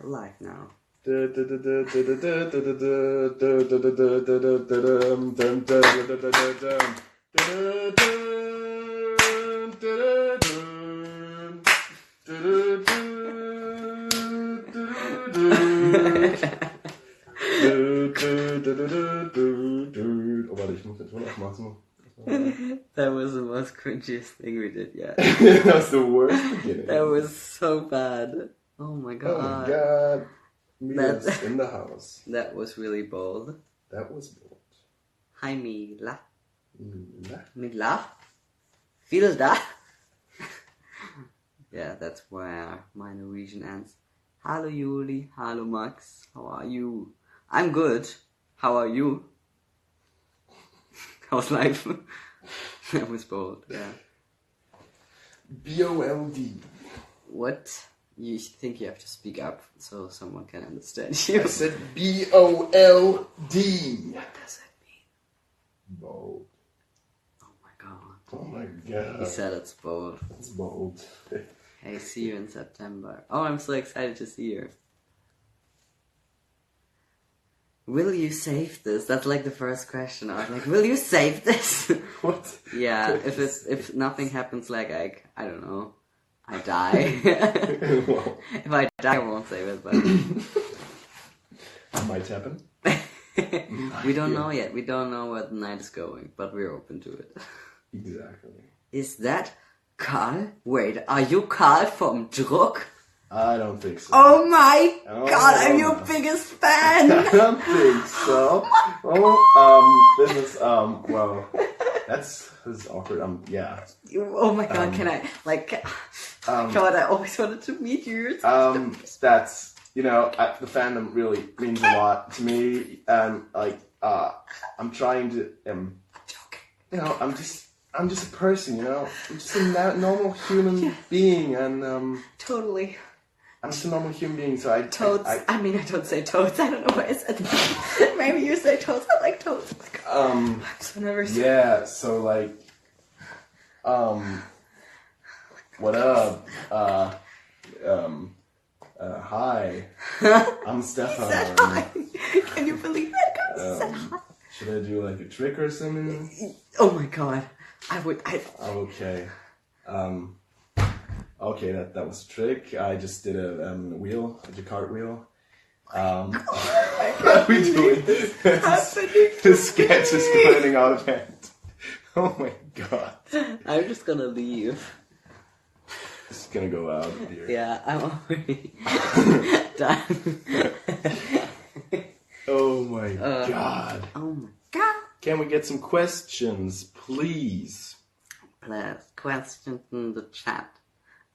alive now. Oh, warte, ich muss den Ton aufmachen. That was the most cringiest thing we did yet. That was the worst beginning. That was so bad. Oh my god. Oh my god. Mia's in the house. That was really bold. That was bold. Hi Mila. Mila? Mila? Feel that? Yeah, that's where my Norwegian ends. Hallo Juli, hallo Max, how are you? I'm good. How are you? How's life? That was bold, yeah. B-O-L-D. What? You think you have to speak up so someone can understand you? I said B-O-L-D. What does that mean? Bold. Oh my god. Oh my god. He said it's bold. It's bold. Hey, see you in September. Oh, I'm so excited to see you. Will you save this? That's like the first question. I was like, will you save this? What? Yeah, if nothing happens, like I don't know, I die. Well, If I die, I won't save it, but might happen. we don't know yet. We don't know where the night is going, but we're open to it. Exactly. Is that Karl? Wait, are you Karl from Druck? I don't think so. Oh my Oh, god, I'm your no. biggest fan! I don't think so. Well, this is well, this is awkward. Yeah. Oh my god, can I, like, god, I always wanted to meet you. That's, you know, the fandom really means a lot to me, and like, I'm trying to, you know, I'm just a person, you know, I'm just a normal human being, and Totally. I'm just a normal human being, so I Toads. I mean, I don't say toads. I don't know why I said that. Maybe you say toads. I like toads. I'm so nervous. Yeah, so like, what up? Hi. I'm Stefan. Said hi. Can you believe it? He said hi. Should I do like a trick or something? Oh my god. Okay. Okay, that was a trick. I just did a cartwheel. What are we doing? The sketch is running out of hand. Oh my god. I'm just gonna leave. It's gonna go out here. Yeah, I'm already done. Oh my god. Oh my god. Can we get some questions, please? Please, questions in the chat.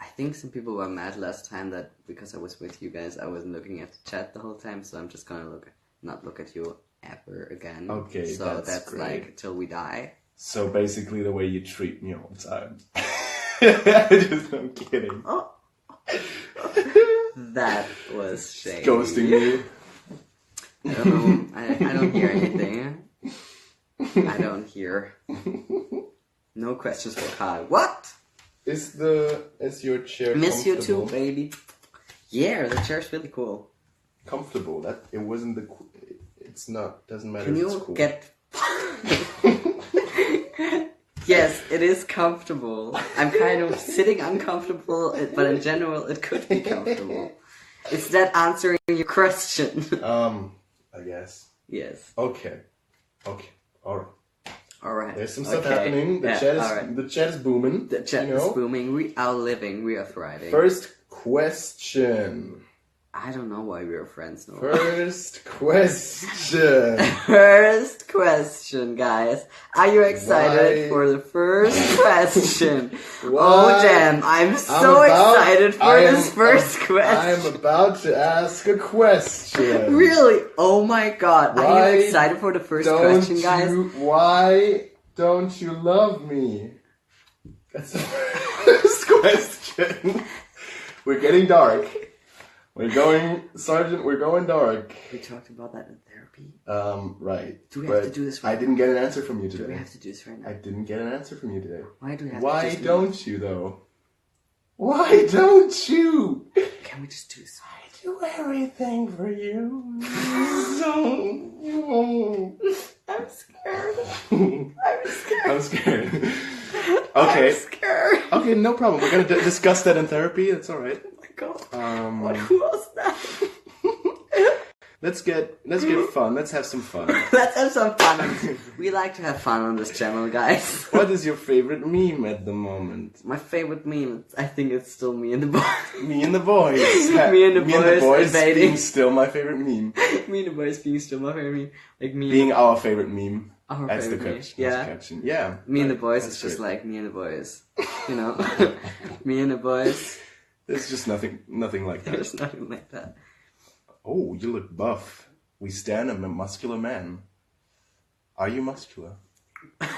I think some people were mad last time that because I was with you guys, I wasn't looking at the chat the whole time, so I'm just gonna not look at you ever again. Okay, so that's great. like till we die. So basically the way you treat me all the time. I'm kidding. Oh. That was shady. Ghosting me. I don't know. I don't hear anything. I don't hear. No questions for Karl. What? Is your chair Miss you comfortable? too, baby. Yeah, the chair's really cool. Comfortable. That it wasn't the. It's not. Doesn't matter. Can if you it's cool. get? Yes, it is comfortable. I'm kind of sitting uncomfortable, but in general, it could be comfortable. Is that answering your question? I guess. Yes. Okay. Alright. Alright. There's some stuff happening. The chat is booming. The chat you know? is booming. We are living. We are thriving. First question. I don't know why we are friends now. First question. First question, guys. Are you excited for the first question? Oh damn, I'm so excited for this first question. I'm about to ask a question. Really? Oh my god. Are you excited for the first question, guys? Why don't you love me? That's the first question. We're getting dark. We're going dark. We talked about that in therapy. Right. Do we have to do this right I didn't get an answer from you today. Do we have to do this right now? I didn't get an answer from you today. Why do we have Why to do don't you, though? Why don't you? Can we just do this? do everything for you. You won't. I'm scared. I'm scared. I'm scared. Okay. I'm scared. Okay, no problem. We're gonna discuss that in therapy. It's all right. Oh my god. Who was that? Let's get fun. Let's have some fun. Let's have some fun. We like to have fun on this channel, guys. What is your favorite meme at the moment? My favorite meme, I think it's still Me and the Boys. Me and the Boys. Me and the Boys invading. Being still my favorite meme. Me and the Boys being still my favorite meme. Like me being our favorite meme. Our that's favorite the meme. caption. Yeah. That's the caption. Yeah. Me and the Boys is That's just great. like Me and the Boys. You know? Me and the Boys. There's just nothing like that. There's nothing like that. Oh, you look buff. We stand a muscular man. Are you muscular?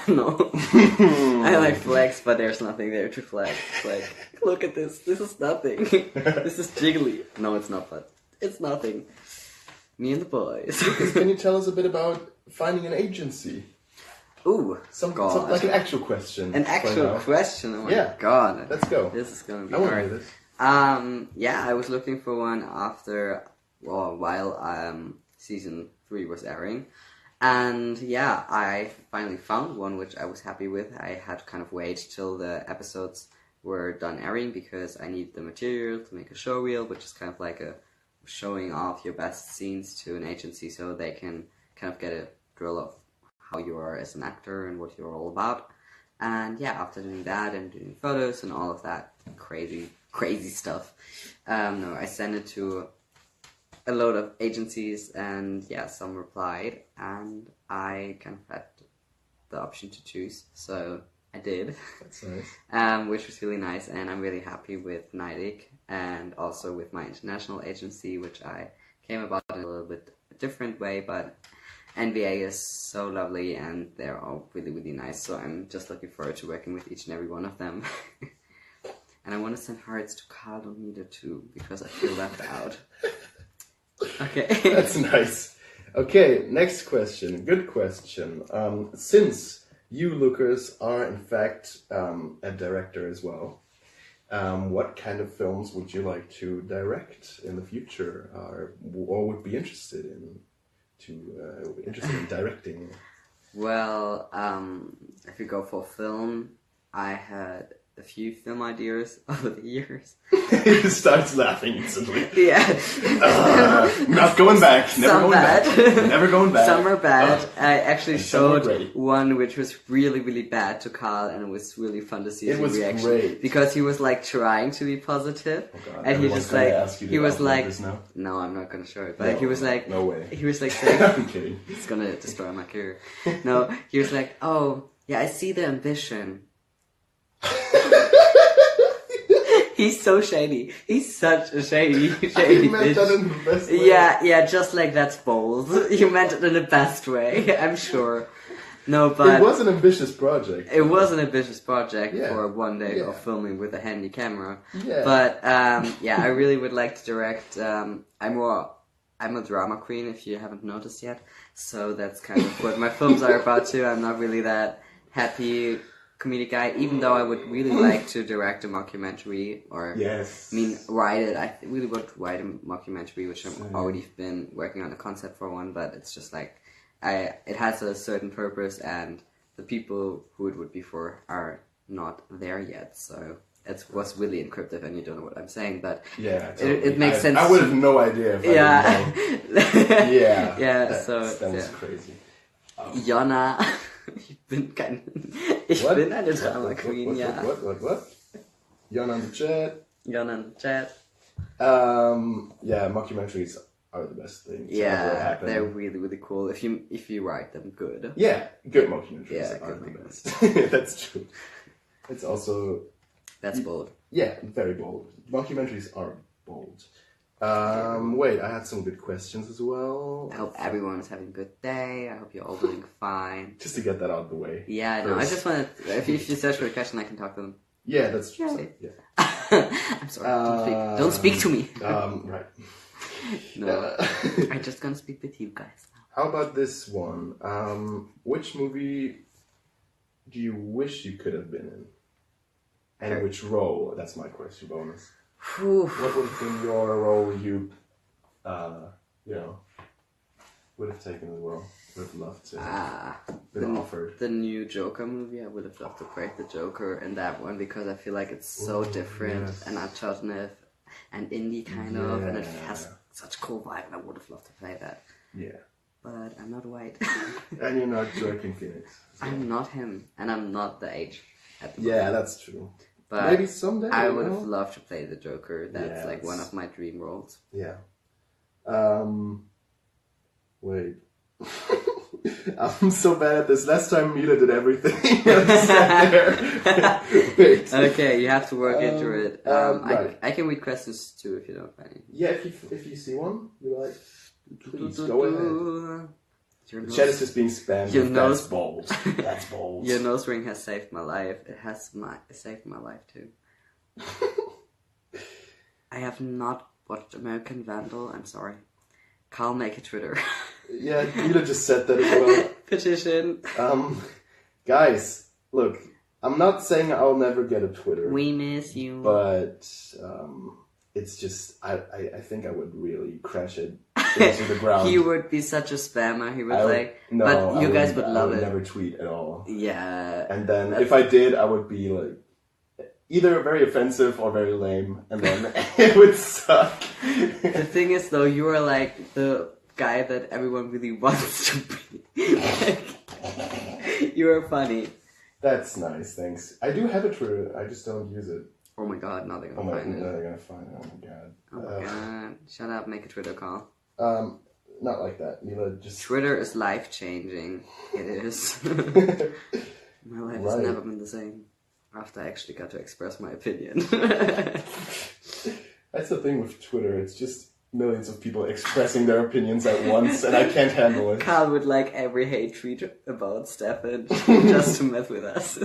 No. I like flex, but there's nothing there to flex. It's like, look at this. This is nothing. This is jiggly. No, it's not, but it's nothing. Me and the Boys. Lucas, can you tell us a bit about finding an agency? Ooh, Some God. like an actual question. An actual question? Oh my Yeah. god. Let's go. This is gonna be I want to hard. hear this. Yeah, I was looking for one after, while season 3 was airing. And yeah, I finally found one which I was happy with. I had to kind of wait till the episodes were done airing because I needed the material to make a show reel, which is kind of like a showing off your best scenes to an agency so they can kind of get a drill of how you are as an actor and what you're all about. And yeah, after doing that and doing photos and all of that crazy stuff, I sent it to a load of agencies, and yeah, some replied, and I kind of had the option to choose, so I did. That's nice. Which was really nice, and I'm really happy with Neidig, and also with my international agency, which I came about in a little bit different way, but NBA is so lovely, and they're all really, really nice, so I'm just looking forward to working with each and every one of them. And I want to send hearts to Carl Domida too, because I feel left out. Okay. That's nice. Okay, next question. Good question. Since you, Lucas, are in fact a director as well, what kind of films would you like to direct in the future, or would be interested in directing? Well, if you go for film, I had a few film ideas over the years. He starts laughing instantly. Yeah. Not going back. Never Some going bad. back. Never going back. Some are bad. I actually And some are showed great. one which was really, really bad to Carl, and it was really fun to see It his was reaction. great. Because he was like trying to be positive, Oh God, and he everyone's just gonna like ask you to he was upload like, this now? no, I'm not gonna show it. But No, he was like, no way. He was like saying, I'm kidding. it's gonna destroy my career. No, he was like, oh yeah, I see the ambition. He's so shady. He's such a shady You meant bitch. that in the best way. Yeah, just like that's bold. You meant it in the best way, I'm sure. No, but It was an ambitious project. it was an ambitious project Yeah. for one day Yeah. of filming with a handy camera. Yeah. But yeah, I really would like to direct. I'm a drama queen, if you haven't noticed yet. So that's kind of what my films are about too. I'm not really that happy comedic guy, even though I would really like to direct a mockumentary or Yes. write it. I really want to write a mockumentary, which I've Same. already been working on a concept for one, but it's just like it has a certain purpose, and the people who it would be for are not there yet. So it was really encrypted, and you don't know what I'm saying, but Yeah. it makes sense. I would have no idea if I Yeah, didn't know. Yeah. yeah. That was yeah. crazy. Jonna, ich What? bin eine What? Drama What? Queen, What? ja. What? Jan on the chat. Jonna in the chat. Yeah, mockumentaries are the best thing. to ever Yeah, happen. they're really, really cool if you write them good. Yeah, good mockumentaries Yeah, are good the best. That's true. It's also That's bold. yeah, very bold. Documentaries are bold. Wait, I had some good questions as well. I hope everyone is having a good day. I hope you're all doing fine. Just to get that out of the way. Yeah, no, I First. just wanted. If you search for a question, I can talk to them. Yeah, that's true. Yeah. Yeah. I'm sorry. Don't speak to me. Right. No, I'm just gonna speak with you guys. How about this one? Which movie do you wish you could have been in? And which role? That's my question bonus. Whew. What would have been your role you you know, would have taken as well. Would have loved to have been offered. The new Joker movie, I would have loved to play the Joker in that one because I feel like it's so different and alternative and indie kind of, and it has such cool vibe, and I would have loved to play that. Yeah. But I'm not white. And you're not Joaquin Phoenix. So. I'm not him, and I'm not the age at the moment. moment. That's true. But maybe someday. I would have loved to play the Joker. That's like one of my dream roles. Yeah. Wait. I'm so bad at this. Last time Mila did everything. Wait. Okay, you have to work into it. Right. I can read questions too if you don't find any. Yeah, if you see one, you like, please go ahead. The chat is just being spammed with that's bold. That's bold. Your nose ring has saved my life. It has saved my life too. I have not watched American Vandal. I'm sorry. Carl, make a Twitter. Yeah, Mila just said that as well. Petition. Guys, look, I'm not saying I'll never get a Twitter. We miss you. But it's just, I think I would really crash it into the ground. He would be such a spammer. He would but you guys would love it. I would never tweet at all. Yeah. And then if I did, I would be like, either very offensive or very lame, and then it would suck. The thing is, though, you are like the guy that everyone really wants to be. Like, you are funny. That's nice, thanks. I do have a Twitter, I just don't use it. Oh my god, now they're gonna find it. No, they're gonna find it, oh my god. Oh my god. Shut up, make a Twitter call. Not like that, Mila, just... Twitter is life-changing. It is. My life has never been the same. After I actually got to express my opinion. That's the thing with Twitter, it's just millions of people expressing their opinions at once, and I can't handle it. Carl would like every hate tweet about Stefan just to mess with us.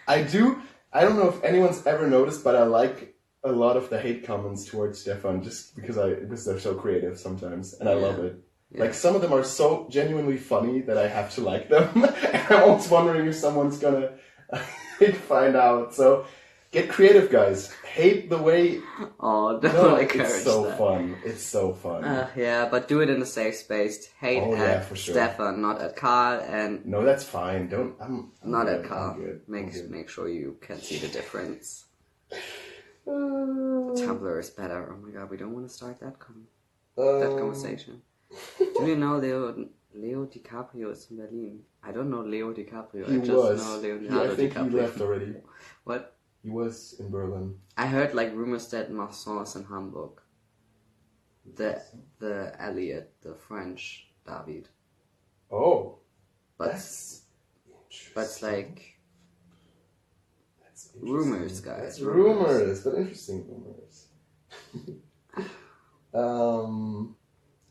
I don't know if anyone's ever noticed, but I like a lot of the hate comments towards Stefan just because they're so creative sometimes, and I love it. Yeah. Like, some of them are so genuinely funny that I have to like them, and I'm always wondering if someone's gonna find out. So, get creative, guys. Hate the way... Oh, don't encourage it's so that. Fun. It's so fun. Yeah, but do it in a safe space. Hate at for sure. Stefan, not at Carl, and... No, that's fine. I'm not good. At Carl. Make sure you can see the difference. Tumblr is better. Oh my god, we don't want to start that conversation. Do you know Leo DiCaprio is in Berlin? I don't know Leo DiCaprio. I know Leonardo I think DiCaprio. he left already. What? He was in Berlin. I heard like rumors that Marsan is in Hamburg. The Elliot, the French David. Oh, but that's interesting. But it's like rumors, guys. That's rumors, but interesting rumors.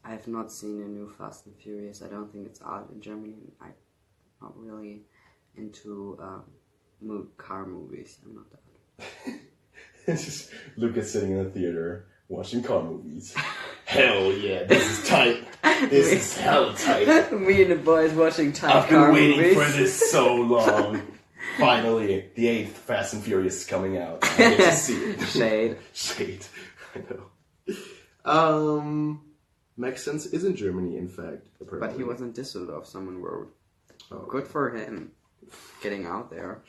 I have not seen a new Fast and Furious. I don't think it's out in Germany. I'm not really into car movies. I'm not that. It's just Lukas sitting in the theater watching car movies. Hell yeah, this is tight. This is hell tight. Me and the boys watching tight car movies. I've been waiting for this so long. Finally, the 8th Fast and Furious is coming out. I get to see it. Shade. I know. Maxence is in Germany, in fact. Apparently. But he was in Düsseldorf, someone wrote. Oh. Good for him. Getting out there.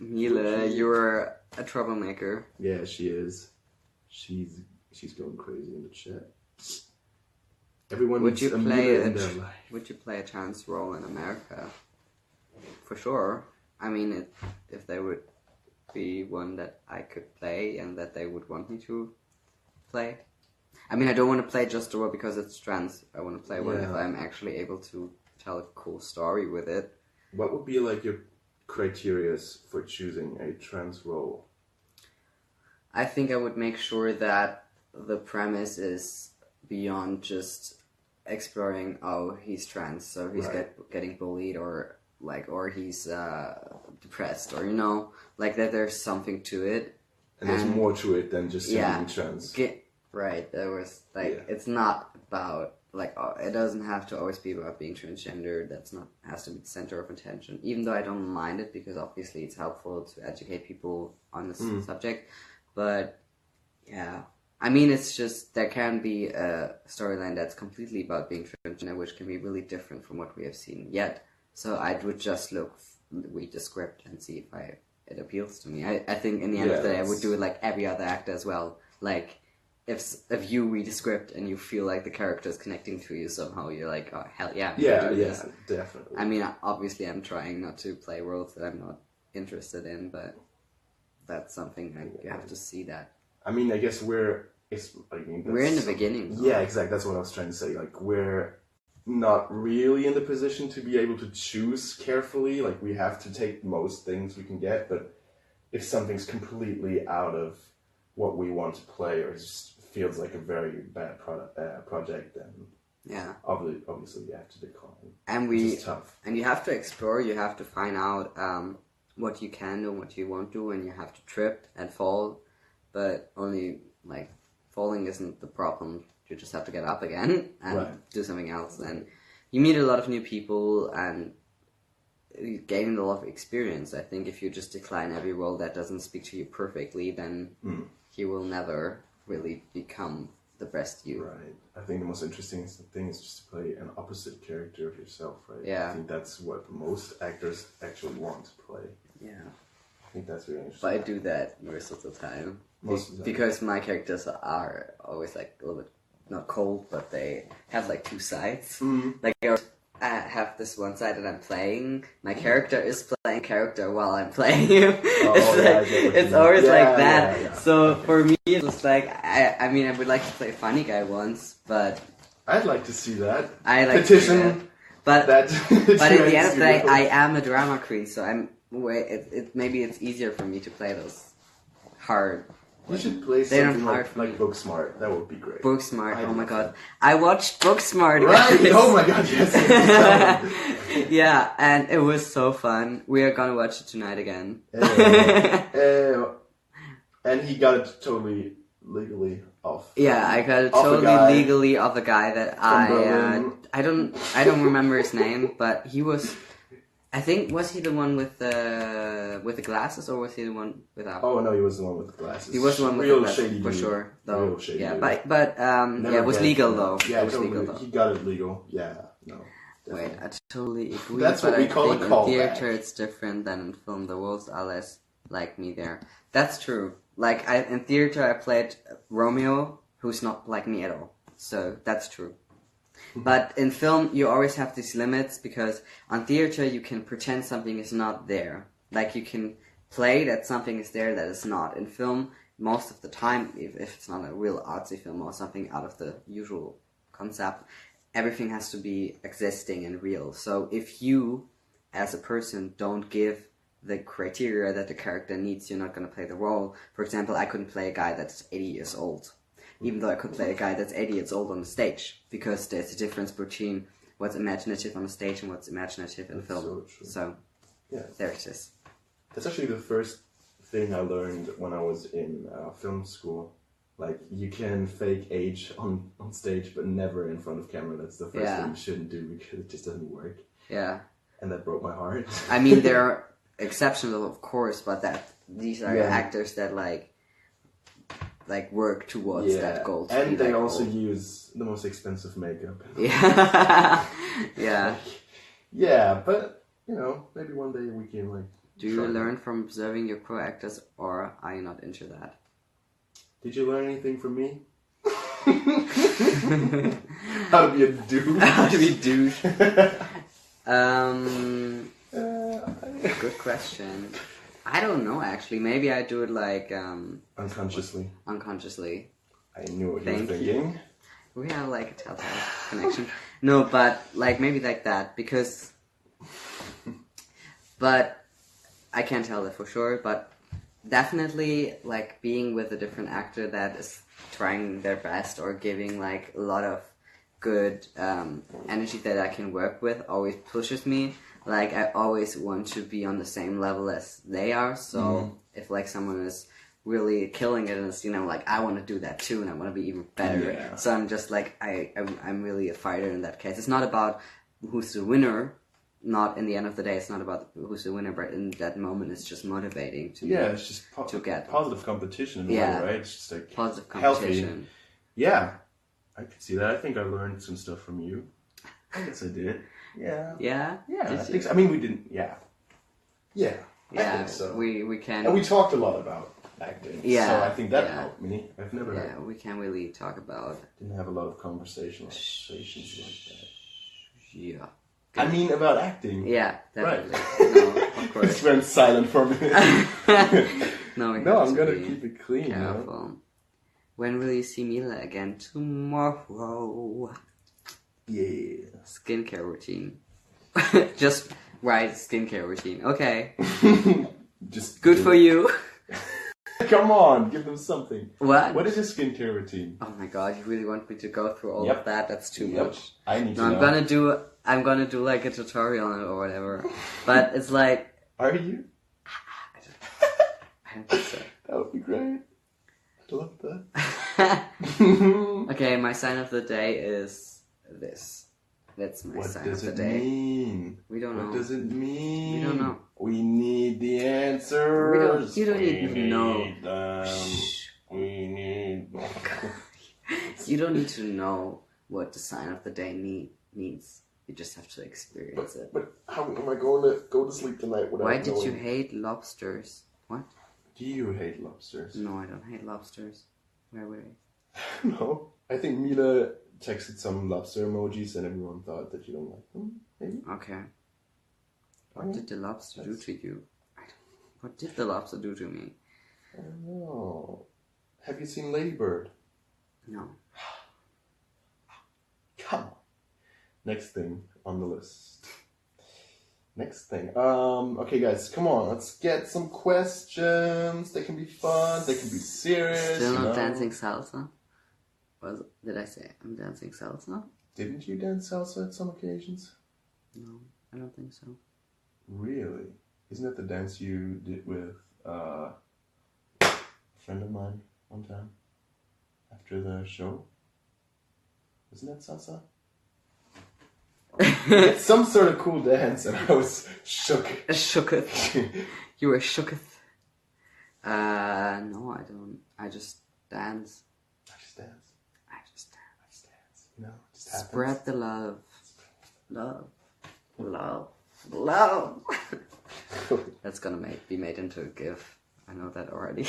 Mila, you're a troublemaker. Yeah, she is. She's going crazy in the chat. Everyone would you play a trans role in America? For sure. I mean, if they would be one that I could play and that they would want me to play. I mean, I don't want to play just a role because it's trans. I want to play one if I'm actually able to tell a cool story with it. What would be like your criteria for choosing a trans role? I think I would make sure that the premise is beyond just exploring, oh, he's trans, so he's getting bullied or he's depressed, or like that there's something to it. And there's more to it than just being trans. There was it's not about it doesn't have to always be about being transgender. Has to be the center of attention. Even though I don't mind it because obviously it's helpful to educate people on this subject, But yeah, I mean, it's just there can be a storyline that's completely about being transgender, which can be really different from what we have seen yet. So I would just read the script and see if it appeals to me. I think in the end of the day, I would do it like every other actor as well. Like if you read a script and you feel like the character is connecting to you somehow, you're like, oh hell yeah, yeah, definitely. I mean, obviously, I'm trying not to play roles that I'm not interested in, but that's something you have to see that. I mean, I guess we're in the beginning. Yeah, exactly. That's what I was trying to say. Like, we're not really in the position to be able to choose carefully. Like, we have to take most things we can get, but if something's completely out of what we want to play or just feels like a very bad project, then yeah, obviously you have to decline. And it's tough. And you have to explore. You have to find out what you can do, and what you won't do, and you have to trip and fall. But only like falling isn't the problem. You just have to get up again and do something else. And you meet a lot of new people and you gain a lot of experience. I think if you just decline every role that doesn't speak to you perfectly, then you will never really become the best you. Right. I think the most interesting thing is just to play an opposite character of yourself, right? Yeah. I think that's what most actors actually want to play. Yeah. I think that's really interesting. But I do that most of the time. Most of the time. Because my characters are always like a little bit, not cold, but they have like two sides. Like I have this one side that I'm playing. My character is playing character while I'm playing him. It's always like that. Yeah. So for me, it's just like I mean, I would like to play funny guy once, but I'd like to see that. I like petition. To see that. But that but at the end of the day, I am a drama queen, so maybe it's easier for me to play those hard. You should play something like Booksmart. That would be great. Booksmart. Oh my god, I watched Booksmart. Right? Oh my god, yes. Yeah, and it was so fun. We are gonna watch it tonight again. And he got it totally legally off. Yeah, I got it totally legally off a guy that I don't remember his name, but he was. I think, was he the one with the glasses, or was he the one without? Oh no, he was the one with the glasses. He was the one with the glasses, for sure. Though, real shady. Yeah, but it was legal though. Yeah, it was legal though. He got it legal. Yeah, no. Definitely. Wait, I totally agree. That's what we call a callback. In theater, it's different than in film. The roles are less like me there. That's true. Like in theater, I played Romeo, who's not like me at all. So that's true. But in film, you always have these limits, because on theater, you can pretend something is not there. Like, you can play that something is there that is not. In film, most of the time, if it's not a real artsy film or something out of the usual concept, everything has to be existing and real. So if you, as a person, don't give the criteria that the character needs, you're not going to play the role. For example, I couldn't play a guy that's 80 years old. Even though I could play a guy that's 80 years old on the stage, because there's a difference between what's imaginative on the stage and what's imaginative in film. So yeah, there it is. That's actually the first thing I learned when I was in film school. Like, you can fake age on stage, but never in front of camera. That's the first thing you shouldn't do, because it just doesn't work. Yeah. And that broke my heart. I mean, there are exceptions, of course, but these are actors that like work towards that goal. And they also use the most expensive makeup. Yeah. Yeah. Yeah, but, maybe one day we can, like... Do you learn from observing your pro-actors, or are you not into that? Did you learn anything from me? How to be a douche. How to be a douche. Good question. I don't know, actually. Maybe I do it like... unconsciously. Unconsciously. I knew what you were thinking. We have like a telltale connection. No, but like maybe like that, because... But I can't tell that for sure, but definitely like being with a different actor that is trying their best or giving like a lot of good energy that I can work with always pushes me. Like, I always want to be on the same level as they are, so if, like, someone is really killing it and it's, like, I want to do that too, and I want to be even better. Yeah. So I'm just, like, I'm really a fighter in that case. It's not about who's the winner, not in the end of the day, it's not about who's the winner, but in that moment, it's just motivating to it's just to get positive competition in a way, right? It's just like positive competition. Healthy. Yeah, I could see that. I think I learned some stuff from you. I guess I did. Yeah. Yeah. Yeah. I think so. I mean, we didn't. Yeah. Yeah. I think so. We can. And we talked a lot about acting. Yeah. So I think that helped me. I've never. Yeah, we can really talk about. Didn't have a lot of conversations like that. Yeah. I mean, about acting. Yeah, definitely. Right. No, of course. Just went silent for a minute. No, I'm gonna keep it clean. Careful. You know? When will you see Mila again? Tomorrow. Yeah. Skincare routine. Just write skincare routine. Okay. Just good for you. Come on, give them something. What? What is your skincare routine? Oh my god, you really want me to go through all of that? That's too much. I need to know. I'm gonna do like a tutorial on it or whatever. But it's like. Are you? I don't think so. That would be great. I love that. Okay, my sign of the day is this. That's my sign of the day. What does it mean? We don't know. What does it mean? We don't know. We need the answers. You don't need to know. We need. You don't need to know what the sign of the day means. You just have to experience it. But how am I going to go to sleep tonight without Why did knowing? you hate lobsters? What? Do you hate lobsters? No, I don't hate lobsters. Where were they? No. I think Mila texted some lobster emojis and everyone thought that you don't like them, maybe? Okay. What did the lobster do to you? What did the lobster do to me? I don't know. Have you seen Lady Bird? No. Come on. Next thing on the list. Next thing. Okay guys, come on. Let's get some questions. They can be fun. They can be serious. Still not dancing salsa? Did I say I'm dancing salsa? Didn't you dance salsa at some occasions? No, I don't think so. Really? Isn't that the dance you did with a friend of mine one time after the show? Isn't that salsa? It's some sort of cool dance, and I was shook. Shooketh. You were shooketh. No, I don't. I just dance. I just dance. You know, it just happens. Spread the love. Love. Love. Love. That's gonna be made into a GIF. I know that already.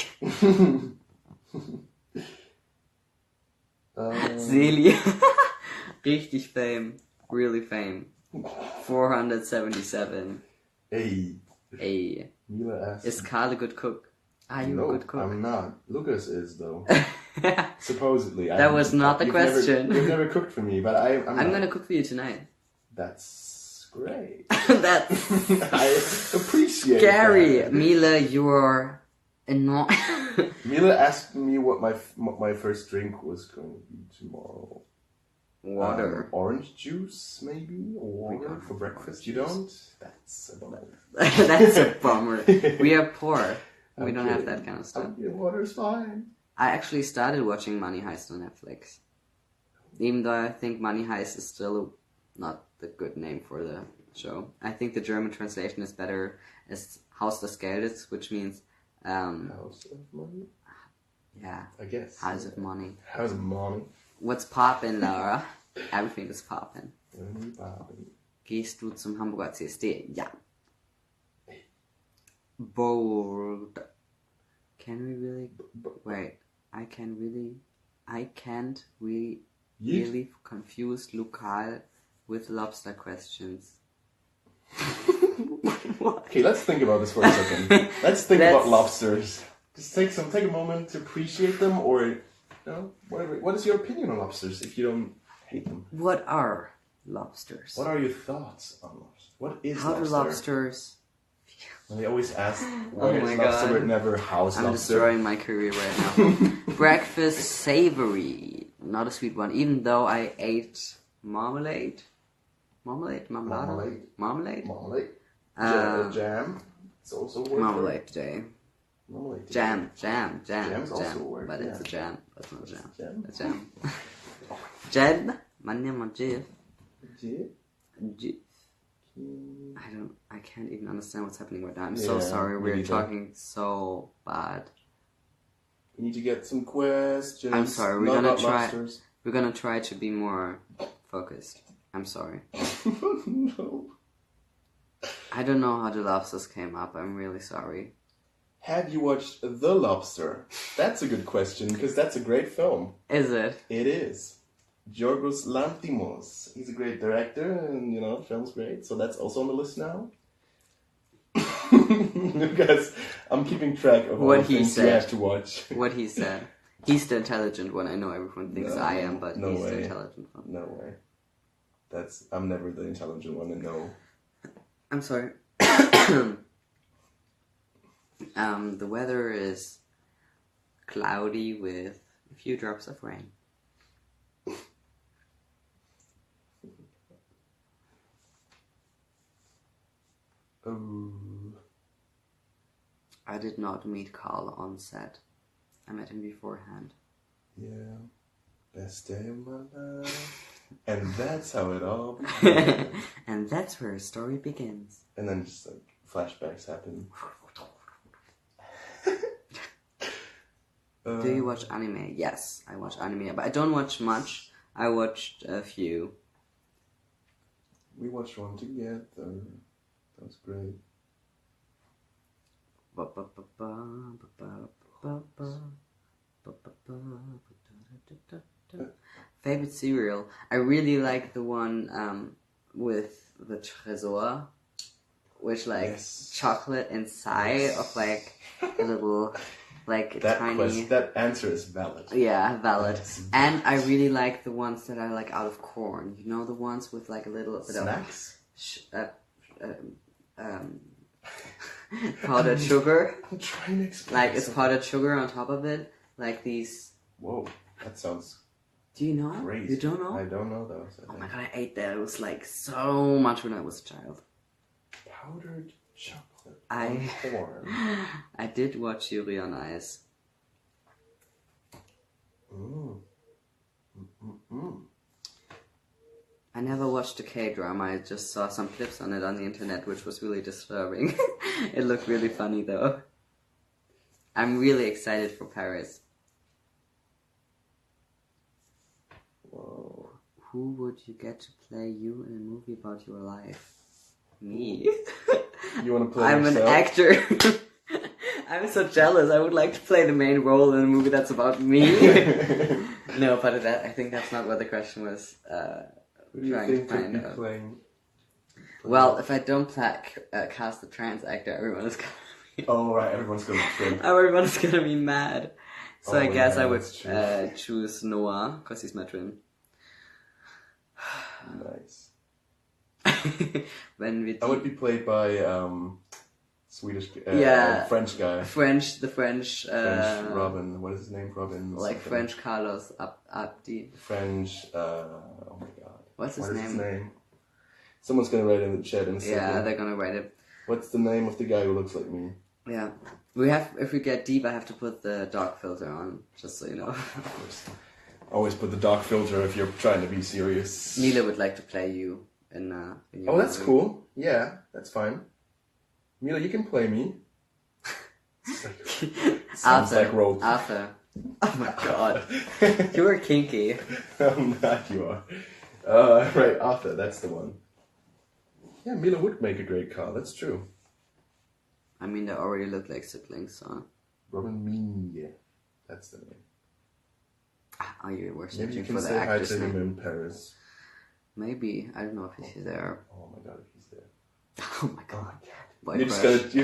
Seli. Richtig fame. Really fame. 477. Hey. Mila asked. Is Carl a good cook? Are you a good cook? I'm not. Lukas is, though. Supposedly. That was not the question. You've never cooked for me, but I'm gonna cook for you tonight. That's great. That's I appreciate scary. That. Mila, you're annoying. Mila asked me what my first drink was going to be tomorrow. Water. Orange juice, maybe? Or water for breakfast. You don't? That's a bummer. That's a bummer. We are poor. We don't have that kind of stuff. Water's fine. I actually started watching Money Heist on Netflix. Even though I think Money Heist is still not the good name for the show. I think the German translation is better as Haus des Geldes, which means... House of Money? Yeah. I guess. House of Money. House of Money. What's poppin', Laura? Everything is poppin'. Poppin'. Gehst du zum Hamburger CSD? Ja. Bold. Can we really... Wait. I can't really confuse Lukas with lobster questions. Okay, let's think about this for a second. Let's think about lobsters. Just take a moment to appreciate them, or whatever. What is your opinion on lobsters if you don't hate them? What are lobsters? What are your thoughts on lobsters? What is How lobster? do lobsters... They always ask, why is lobster but never house I'm lobster? destroying my career right now. Breakfast savory. Not a sweet one. Even though I ate marmalade. Marmalade? Jam. It's also a word. Marmalade today. Marmalade today. Jam. Jam's also a word. But yeah. it's a jam. That's not a jam. Jam. A jam. Jam. Man, man, jif. Jif? Jif. I can't even understand what's happening right now. I'm so Yeah, sorry. me We're neither. talking so bad. We need to get some questions. I'm sorry. Not about lobsters. We're gonna try to be more focused. I'm sorry. No. I don't know how the lobsters came up. I'm really sorry. Have you watched The Lobster? That's a good question, because that's a great film. Is it? It is. Yorgos Lanthimos. He's a great director, and, the film's great, so that's also on the list now. Because I'm keeping track of all the things you have to watch. What he said. He's the intelligent one. I know everyone thinks I am, but no he's way. the intelligent one. No way. I'm never the intelligent one, and no. I'm sorry. The weather is cloudy with a few drops of rain. Oh. I did not meet Carl on set. I met him beforehand. Yeah. Best day of my life. And that's how it all began. And that's where a story begins. And then just flashbacks happen. Do you watch anime? Yes, I watch anime, but I don't watch much. I watched a few. We watched one together. That was great. Favorite cereal? I really like the one with the tresor, which chocolate inside of a little tiny. That answer is valid. Yeah, valid. And I really like the ones that are out of corn. You know, the ones with a little bit snacks. Powdered sugar. I'm trying to explain. It's powdered sugar on top of it, these. Whoa, that sounds. Do you know? Crazy. You don't know? I don't know those. Oh my god, I ate that. It was so much when I was a child. Powdered chocolate. Corn. I did watch Yuri on Ice. I never watched the K-drama. I just saw some clips on it on the internet, which was really disturbing. It looked really funny though. I'm really excited for Paris. Whoa. Who would you get to play you in a movie about your life? Me. You want to play I'm yourself? an actor. I'm so jealous. I would like to play the main role in a movie that's about me. No, but I think that's not what the question was. Who do you think could be playing? Well, if I don't cast the trans actor, everyone is gonna be... Oh, right, everyone's gonna be trans. Everyone's gonna be mad. So I guess I would true. choose Noah, because he's my twin. Nice. I would be played by French guy. The French Robin. What is his name? Robin. French Carlos Abdi. French. Oh my god. What's his name? Someone's gonna write in the chat in a second. Yeah, they're gonna write it. What's the name of the guy who looks like me? Yeah, if we get deep, I have to put the dark filter on, just so you know. Of course. Always put the dark filter if you're trying to be serious. Mila would like to play you in your that's movie. cool. Yeah, that's fine. Mila, you can play me. Sounds like role. Arthur. Oh my god. You were kinky. I'm not, you are. Right, Arthur, that's the one. Yeah, Mila would make a great car, that's true. I mean, they already look like siblings, so... Robin Mille. That's the name. Oh, you were Maybe you searching can for the say hi actor's to him name. in Paris. Maybe. I don't know if he's there. Oh my god, if he's there. Oh my god. You're just gonna treat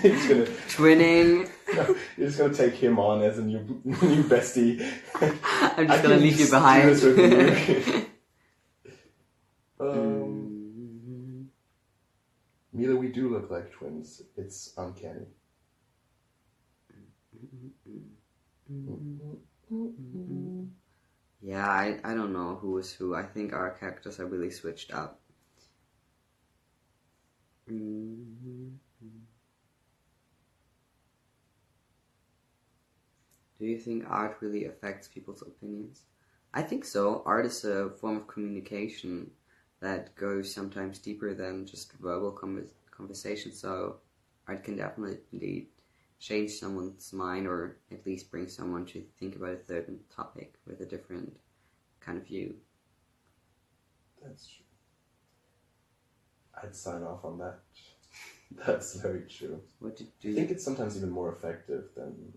you're just gonna twinning. No, you're just gonna take him on as a new bestie. I'm just gonna leave you behind. Mila, we do look like twins. It's uncanny. Yeah, I don't know who is who. I think our characters are really switched up. Do you think art really affects people's opinions? I think so. Art is a form of communication. that goes sometimes deeper than just verbal conversation. So art can definitely change someone's mind, or at least bring someone to think about a certain topic with a different kind of view. That's true. I'd sign off on that. That's very true. What did I think it's sometimes even more effective than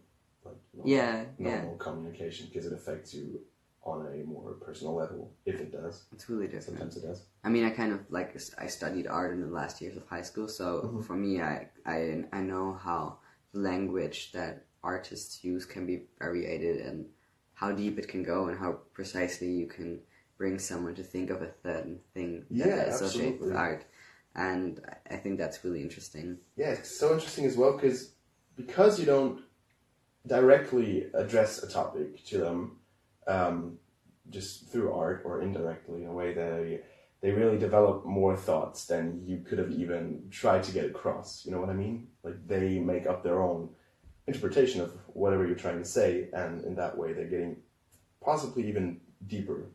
normal communication, because it affects you on a more personal level, if it does. It's really different. Sometimes it does. I mean, I studied art in the last years of high school, so for me, I know how the language that artists use can be variated, and how deep it can go, and how precisely you can bring someone to think of a certain thing that they associate with art. And I think that's really interesting. Yeah, it's so interesting as well, because you don't directly address a topic to them, just through art or indirectly, in a way that they really develop more thoughts than you could have even tried to get across. You know what I mean? Like, they make up their own interpretation of whatever you're trying to say, and in that way they're getting possibly even deeper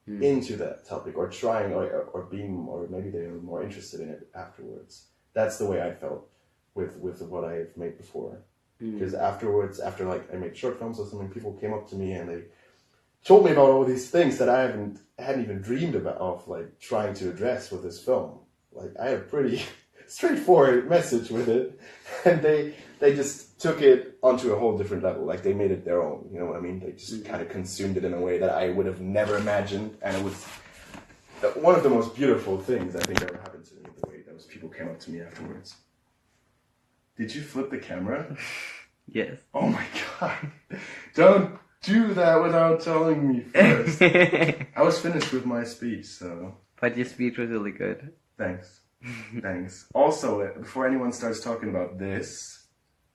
into that topic, or trying, or maybe they're more interested in it afterwards. That's the way I felt with what I've made before. Because afterwards, after like I made short films or something, people came up to me and they told me about all these things that I hadn't even dreamed about of like trying to address with this film. Like, I had a pretty straightforward message with it, and they just took it onto a whole different level. Like, they made it their own. You know what I mean? They just kind of consumed it in a way that I would have never imagined, and it was one of the most beautiful things I think ever happened to me. The way those people came up to me afterwards. Did you flip the camera? Yes. Oh my god! Don't do that without telling me first. I was finished with my speech, so. But your speech was really good. Thanks. Thanks. Also, before anyone starts talking about this,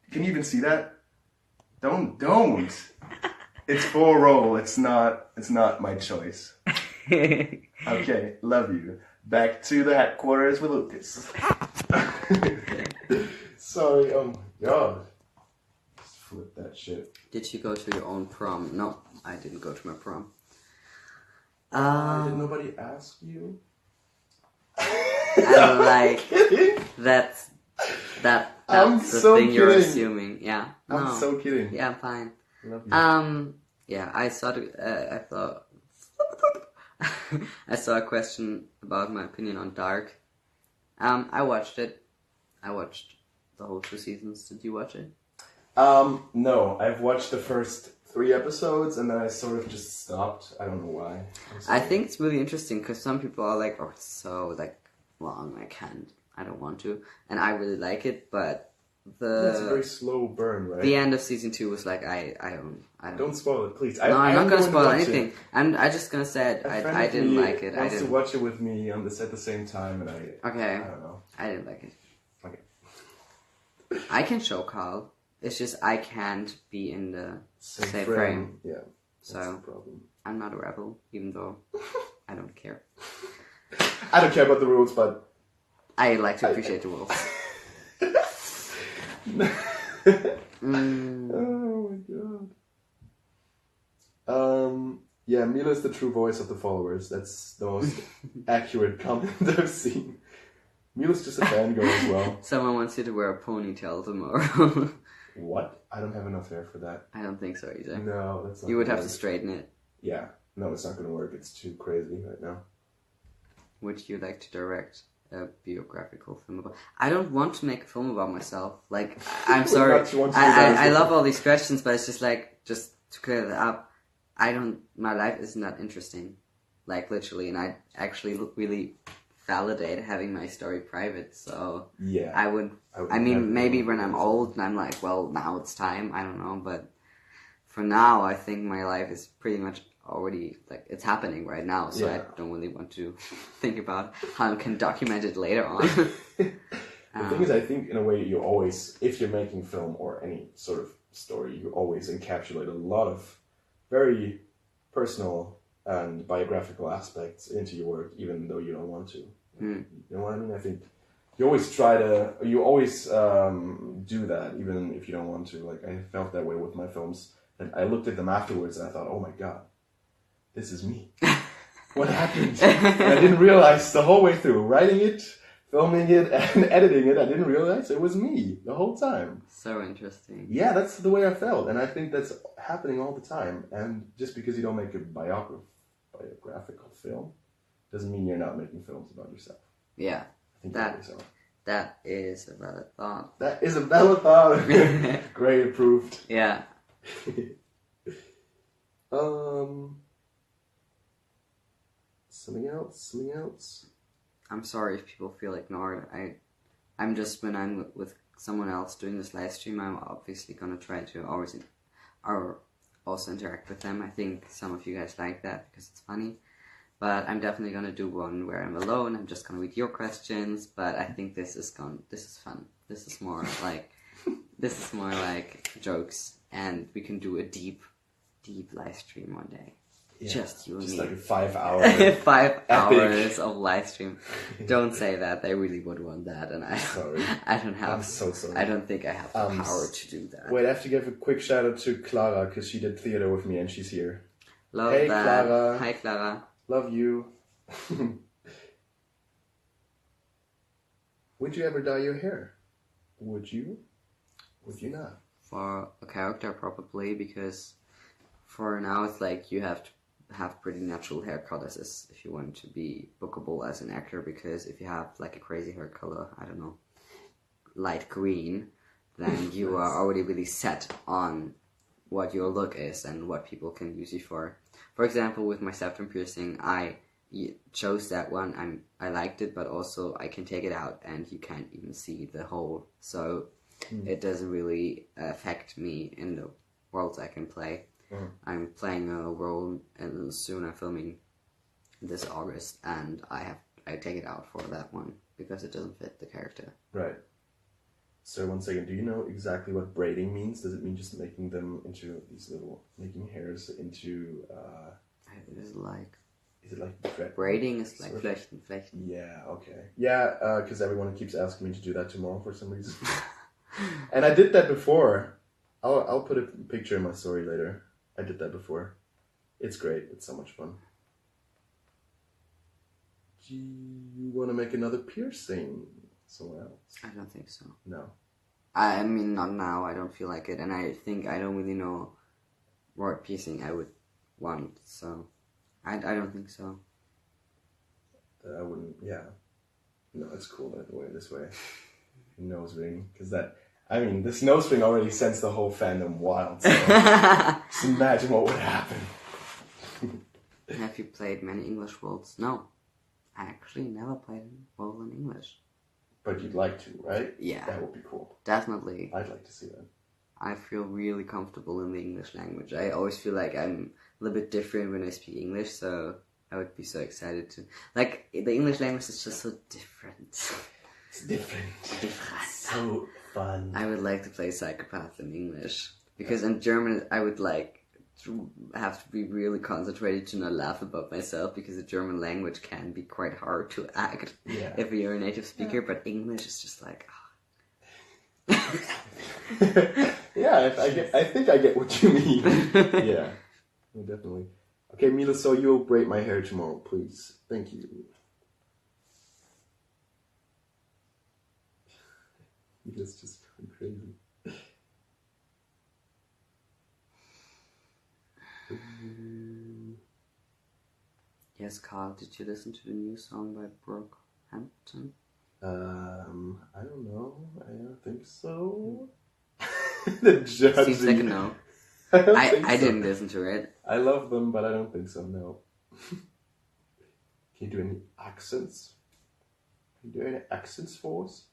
can you even see that? Don't. It's full roll. It's not my choice. Okay, love you. Back to the headquarters with Lukas. Sorry, oh my god. Just flip that shit. Did you go to your own prom? No, I didn't go to my prom. Did nobody ask you? I'm like, that's I'm the so thing you're kidding. assuming. Yeah. No. I'm so kidding. Yeah, I'm fine. Love you. Yeah, I saw I saw a question about my opinion on Dark. I watched it. I watched the whole 2 seasons. Did you watch it? No. I've watched the first 3 episodes, and then I sort of just stopped. I don't know why. I think it's really interesting, because some people are like, oh, it's so, like, long, I don't want to. And I really like it, but it's a very slow burn, right? The end of season 2 was like, I don't spoil it, please. No, I'm not gonna spoil anything. I'm just gonna say I didn't like it. I wants didn't to watch it with me at the same time, and I don't know. I didn't like it. Okay. I can show Carl. It's just I can't be in the same frame. Yeah. That's So the problem. I'm not a rebel, even though I don't care. I don't care about the rules, but I like to appreciate the rules. Oh my god. Yeah, Mila is the true voice of the followers. That's the most accurate comment I've seen. Mila's just a fangirl as well. Someone wants you to wear a ponytail tomorrow. What? I don't have enough hair for that. I don't think so either. No, that's not. You would gonna have to work. straighten it. Yeah. No, it's not going to work. It's too crazy right now. Would you like to direct a biographical film about? I don't want to make a film about myself. Like, I'm sorry. I love all these questions, but it's just like, just to clear that up, my life isn't that interesting. Like, literally, and I actually really validate having my story private, so yeah, I mean, maybe when I'm old and I'm like, well, now it's time, I don't know, but for now, I think my life is pretty much already, like, it's happening right now, so I don't really want to think about how I can document it later on. The thing is, I think in a way you always, if you're making film or any sort of story, you always encapsulate a lot of very personal and biographical aspects into your work, even though you don't want to. You know what I mean? I think you always do that, even if you don't want to. Like, I felt that way with my films, and I looked at them afterwards and I thought, oh my god, this is me. What happened? And I didn't realize the whole way through, writing it, filming it, and editing it, I didn't realize it was me the whole time. So interesting. Yeah, that's the way I felt, and I think that's happening all the time. And just because you don't make a biographical film doesn't mean you're not making films about yourself. Yeah. I think that is That is a valid thought. That is a valid thought. Great, approved. Yeah. Something else. I'm sorry if people feel ignored. I'm just, when I'm with someone else doing this live stream, I'm obviously gonna try to always also interact with them. I think some of you guys like that because it's funny. But I'm definitely gonna do one where I'm alone. I'm just gonna read your questions. But I think this is fun. This is more like jokes, and we can do a deep live stream one day. Yeah, just you and me. Just like a 5 hour 5 hours of live stream. Don't say that. They really would want that, and sorry. I don't have. I'm so sorry. I don't think I have the power to do that. Wait, I have to give a quick shout out to Clara because she did theater with me and she's here. Love hey, that. Clara. Hi, Clara. Love you. Would you ever dye your hair? Would you? Would you not? For a character, probably, because for now it's like you have to have pretty natural hair colors if you want to be bookable as an actor, because if you have like a crazy hair color, I don't know, light green, then you are already really set on what your look is and what people can use you for. For example, with my septum piercing, I chose that one. I liked it, but also I can take it out and you can't even see the hole, so it doesn't really affect me in the worlds I can play. I'm playing a role, and soon I'm filming this August, and I take it out for that one because it doesn't fit the character. Right. So 1 second, do you know exactly what braiding means? Does it mean just making them into making hairs into? Is it like thread? Braiding is like flechten. Yeah. Okay. Yeah. Because everyone keeps asking me to do that tomorrow for some reason. And I did that before. I'll put a picture in my story later. I did that before. It's great. It's so much fun. Do you want to make another piercing somewhere else? I don't think so. No. I mean, not now. I don't feel like it, and I think I don't really know what piercing I would want. So, I don't think so. I wouldn't. Yeah. No, it's cool that way. This way. Nose ring, because this nose ring already sends the whole fandom wild. So just imagine what would happen. Have you played many English roles? No, I actually never played a role in English. But you'd like to, right? Yeah, that would be cool. Definitely. I'd like to see that. I feel really comfortable in the English language. I always feel like I'm a little bit different when I speak English, so I would be so excited to... Like, the English language is just so different. It's different. So fun. I would like to play psychopath in English. Because in German, I would have to be really concentrated to not laugh about myself, because the German language can be quite hard to act if you're a native speaker, but English is just like... Yeah, I think I get what you mean. Yeah, definitely. Okay, Mila, so you'll braid my hair tomorrow, please. Thank you. Mila's just going crazy. Yes, Carl, did you listen to the new song by Brockhampton? I don't know. I don't think so. The judging. Seems like a no. I didn't listen to it. I love them, but I don't think so, no. Can you do any accents? Can you do any accents for us?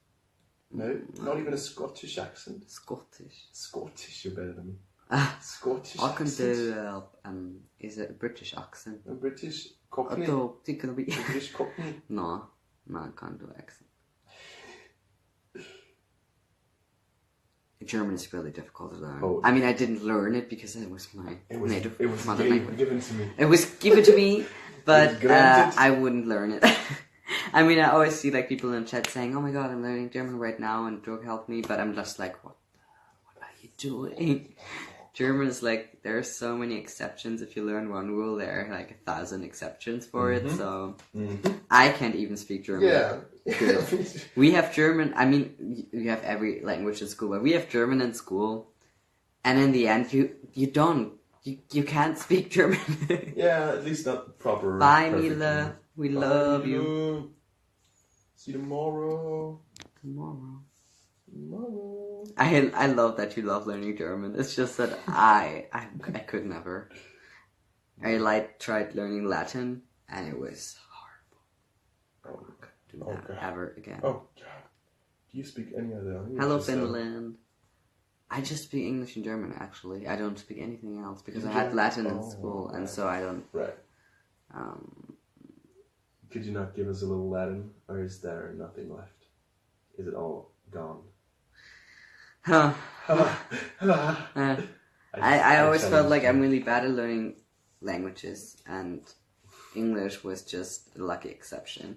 No? Not even a Scottish accent? Scottish, you're better than me. Scottish I can accent? do, is it a British accent? A British Cockney? British Cockney? No, I can't do accent. German is really difficult to learn. Oh. I mean, I didn't learn it because it was my native mother language. Given to me. It was given to me, but I wouldn't learn it. I mean, I always see like people in chat saying, "Oh my god, I'm learning German right now, and Dirk helped me," but I'm just like, what are you doing? German is like, there are so many exceptions. If you learn one rule, there are like 1,000 exceptions for it. So I can't even speak German. Yeah. We have German. I mean, you have every language in school, but we have German in school. And in the end, you can't speak German. Yeah, at least not proper. Bye, Mila. We love you. See you tomorrow. Tomorrow. Tomorrow. I love that you love learning German. It's just that I could never. I tried learning Latin and it was horrible. Do that ever again. Oh God. Do you speak any other language? Hello, Finland. I just speak English and German, actually. I don't speak anything else because I had Latin in school, and so I don't... Right. Could you not give us a little Latin, or is there nothing left? Is it all gone? I always felt like I'm really bad at learning languages, and English was just a lucky exception.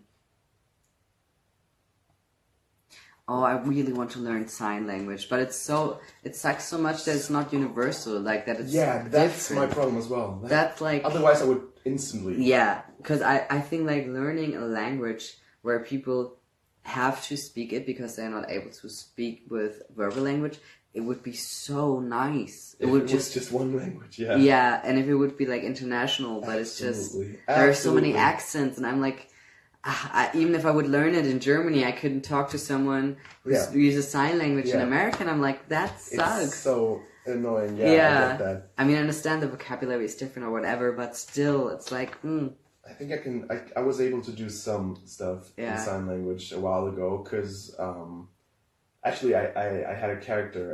Oh, I really want to learn sign language, but it sucks so much that it's not universal, like that it's that's different. my problem as well. That's like... Otherwise I would instantly... Yeah, because I think like learning a language where people have to speak it because they're not able to speak with verbal language, it would be so nice. It would just one language, yeah. Yeah, and if it would be like international, but it's just... There are so many accents, and I'm like... even if I would learn it in Germany, I couldn't talk to someone who uses sign language in America, and I'm like, that sucks. It's so annoying, I get that. I mean, I understand the vocabulary is different or whatever, but still, it's like, I think I was able to do some stuff in sign language a while ago, because actually I had a character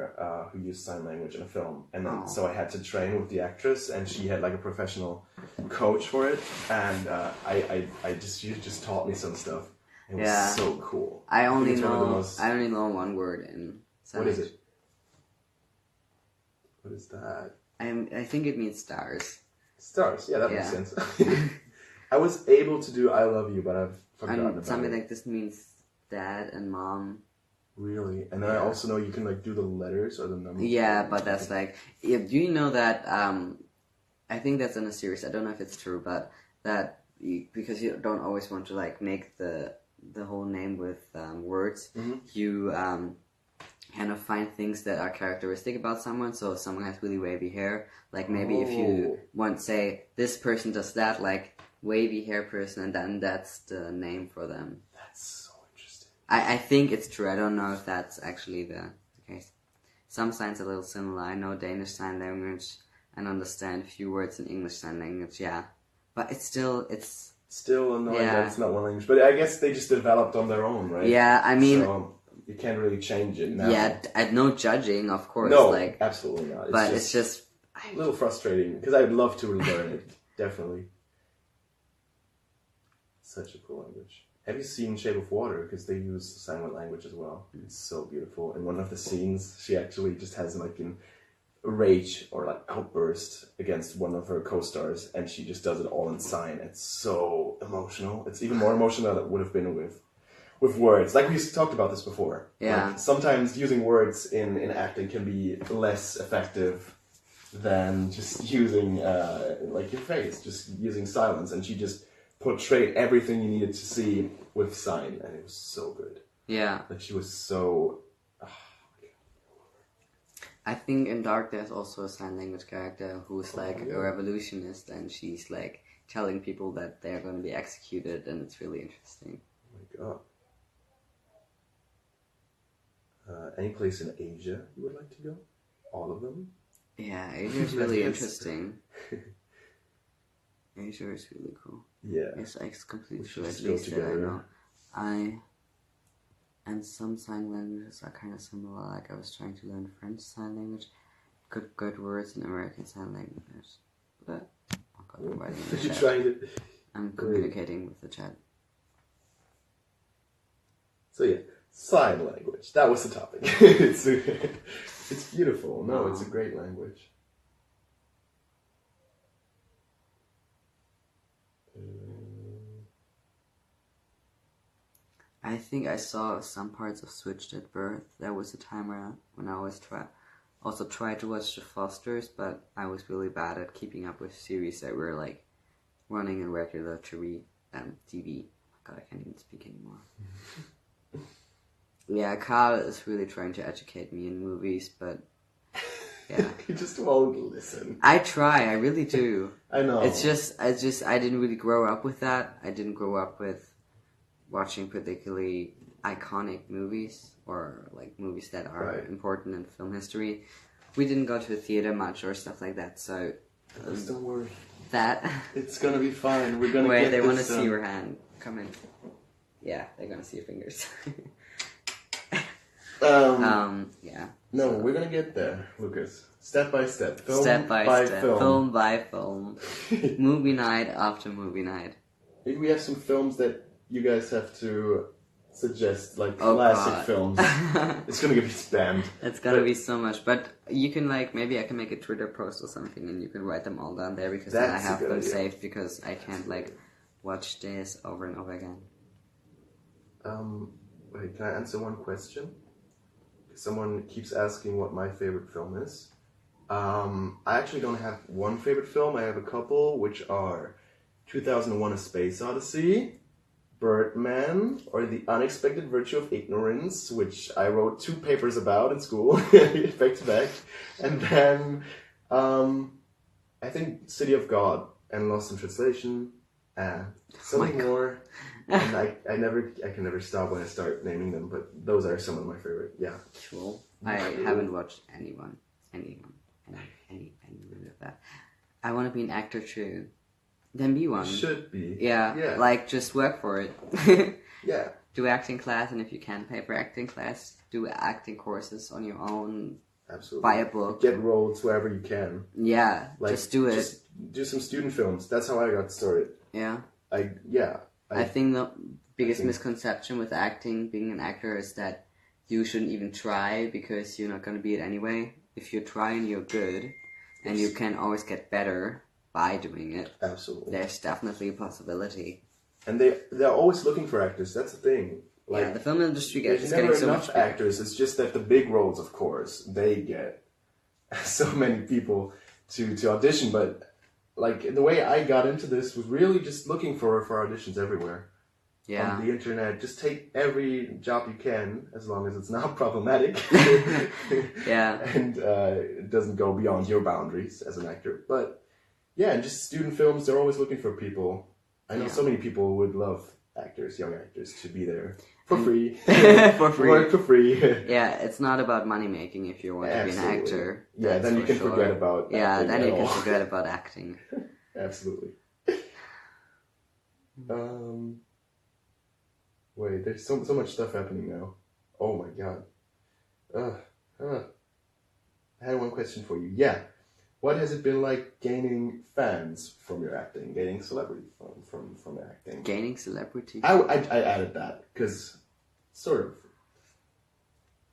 who used sign language in a film, and then, so I had to train with the actress, and she had like a professional coach for it, and she just taught me some stuff. It was so cool. I only know one word in sign language. What is it? What is that? I think it means stars. Stars, yeah, that makes sense. I was able to do I love you, but I've forgotten about it. Something like this means dad and mom. Really? And then I also know you can like do the letters or the numbers. Yeah, but that's like... do you know that... I think that's in a series. I don't know if it's true, but that... because you don't always want to like make the whole name with words, you kind of find things that are characteristic about someone. So if someone has really wavy hair, like maybe if you want to say, this person does that, like wavy hair person, and then that's the name for them. That's so interesting. I think it's true. I don't know if that's actually the case. Some signs are a little similar. I know Danish sign language and understand a few words in English sign language, but it's still annoying that it's not one language. But I guess they just developed on their own, right? Yeah, I mean... So you can't really change it now. Yeah, no judging, of course. No, like, absolutely not. It's just... a little frustrating, because I'd love to learn it, definitely. Such a cool language. Have you seen Shape of Water? Because they use sign language as well. It's so beautiful. In one of the scenes, she actually just has like a rage or like outburst against one of her co-stars, and she just does it all in sign. It's so emotional. It's even more emotional than it would have been with words. Like we talked about this before. Yeah. Like, sometimes using words in acting can be less effective than just using like your face, just using silence, and she just portrayed everything you needed to see with sign, and it was so good. Yeah. Like she was so... I think in Dark there's also a sign language character who's like a revolutionist, and she's like telling people that they're going to be executed, and it's really interesting. Oh my god. Any place in Asia you would like to go? All of them? Yeah, Asia is really interesting. Asia is really cool. Yeah. It's completely true, at least that I know. And some sign languages are kind of similar. Like I was trying to learn French sign language, good words in American sign language. But I'm writing in the chat. I'm communicating with the chat. So yeah, sign language. That was the topic. It's beautiful. No, it's a great language. I think I saw some parts of Switched at Birth. There was a time when I was Also tried to watch The Fosters, but I was really bad at keeping up with series that were like running in regular TV. God, I can't even speak anymore. Yeah, Carl is really trying to educate me in movies, but yeah. You just won't listen. I try, I really do. I know. It's just, I didn't really grow up with that. I didn't grow up with watching particularly iconic movies or like movies that are important in film history. We didn't go to the theater much or stuff like that, so... Just don't worry. That... It's gonna be fine. We're gonna Wait, get they this want to see your hand. Come in. Yeah, they're gonna see your fingers. Yeah. No, we're gonna get there, Lucas. Step by step. Film Step by step. film. Film by film. Movie night after movie night. Maybe we have some films that you guys have to suggest, like classic films. It's gonna get spammed. It's gonna be so much. But you can maybe I can make a Twitter post or something and you can write them all down there because then I have them saved because I can't watch this over and over again. Wait, can I answer one question? Someone keeps asking what my favorite film is. I actually don't have one favorite film. I have a couple, which are 2001: A Space Odyssey, Birdman, or The Unexpected Virtue of Ignorance, which I wrote 2 papers about in school, back to back. And then I think City of God and Lost in Translation, and something more. And I can never stop when I start naming them, but those are some of my favorite. Yeah. Cool. I haven't watched any of that. I want to be an actor too. Then be one. Should be. Yeah. Just work for it. Yeah. Do acting class, and if you can pay for acting class, do acting courses on your own. Absolutely. Buy a book. Get roles wherever you can. Yeah. Just do it. Just do some student films. That's how I got started. Yeah. I think the biggest misconception with acting, being an actor, is that you shouldn't even try because you're not going to be it anyway. If you try and you're good, and you can always get better by doing it. Absolutely. There's definitely a possibility. And they're always looking for actors. That's the thing. The film industry is getting so enough much actors. It's just that the big roles, of course, they get so many people to audition, but the way I got into this was really just looking for auditions everywhere. Yeah. On the internet. Just take every job you can, as long as it's not problematic. Yeah. And it doesn't go beyond your boundaries as an actor. But yeah, and just student films, they're always looking for people. I know so many people would love actors, young actors, to be there for free. For free. Work for free. Yeah, it's not about money making if you want to be an actor. Yeah, then you can forget about acting. Then you can forget about acting. Absolutely. Wait, there's so much stuff happening now. Oh my god. I had one question for you. Yeah. What has it been like gaining fans from your acting? Gaining celebrity from acting? Gaining celebrity? I added that, because sort of.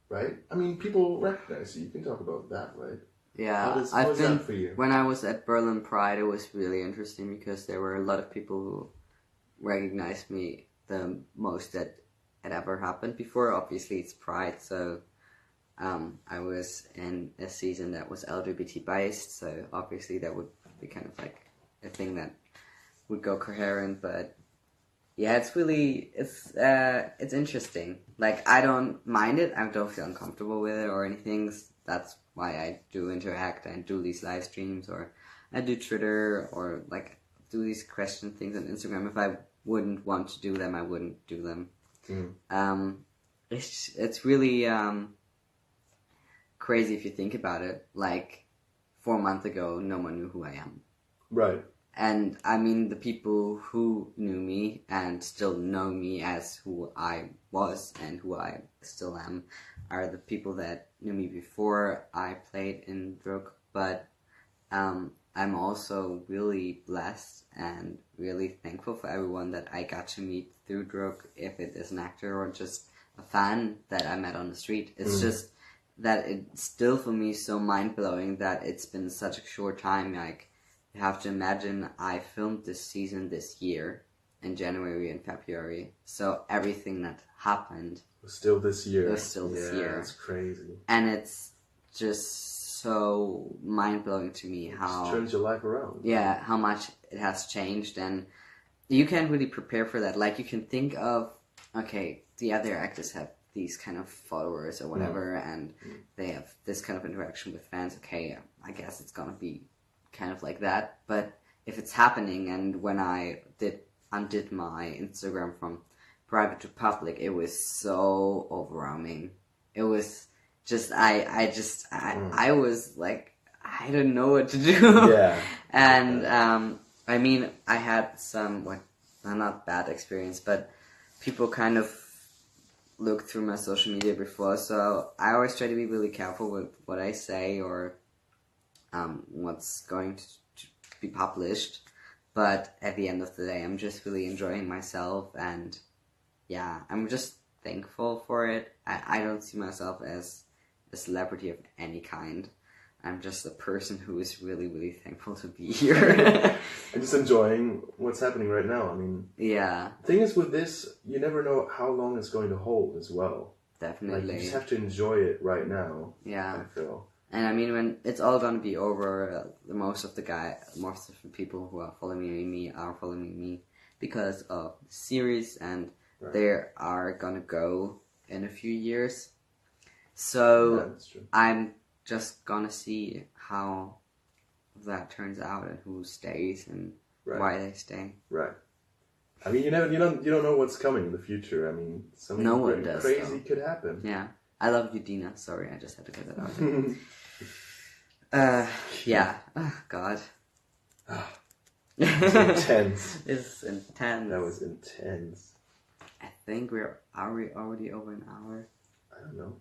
Right? I mean, people recognize you. You can talk about that, right? Yeah. How was that for you? When I was at Berlin Pride, it was really interesting because there were a lot of people who recognized me the most that had ever happened before. Obviously, it's Pride, so I was in a season that was LGBT based, so obviously that would be kind of like a thing that would go coherent. But yeah, it's really it's interesting. I don't mind it. I don't feel uncomfortable with it or anything. That's why I do interact and do these live streams, or I do Twitter, or do these question things on Instagram. If I wouldn't want to do them, I wouldn't do them. It's really crazy if you think about it. 4 months ago, no one knew who I am. Right. And I mean, the people who knew me and still know me as who I was and who I still am are the people that knew me before I played in Druk. But I'm also really blessed and really thankful for everyone that I got to meet through Druk, if it is an actor or just a fan that I met on the street. It's just that it's still for me so mind-blowing that it's been such a short time. You have to imagine I filmed this season this year in January and February, so everything that happened was still this year. Yeah, it's crazy. And it's just so mind-blowing to me how... It turns your life around. Yeah, how much it has changed, and you can't really prepare for that. Like, you can think of, okay, the other actors have these kind of followers or whatever, and they have this kind of interaction with fans. Okay, I guess it's gonna be kind of like that. But if it's happening, and when I undid my Instagram from private to public, it was so overwhelming. It was just, I was like, I don't know what to do. Yeah. And, I mean, I had some, not bad experience, but people kind of looked through my social media before, so I always try to be really careful with what I say or what's going to be published. But at the end of the day, I'm just really enjoying myself, and yeah, I'm just thankful for it. I don't see myself as a celebrity of any kind. I'm just a person who is really, really thankful to be here. I'm just enjoying what's happening right now. I mean, yeah. The thing is with this, you never know how long it's going to hold as well. Definitely. Like, you just have to enjoy it right now. Yeah. I feel. And I mean, when it's all gonna be over, most of the people who are following me are following me because of the series, and they are gonna go in a few years. So yeah, that's true. I'm just gonna see how that turns out and who stays and why they stay. Right. I mean, you don't know what's coming in the future. I mean, something crazy could happen. Yeah. I love you, Dina. Sorry, I just had to get that out. Yeah. Oh, God. It's intense. It's intense. That was intense. I think are we already over an hour? I don't know.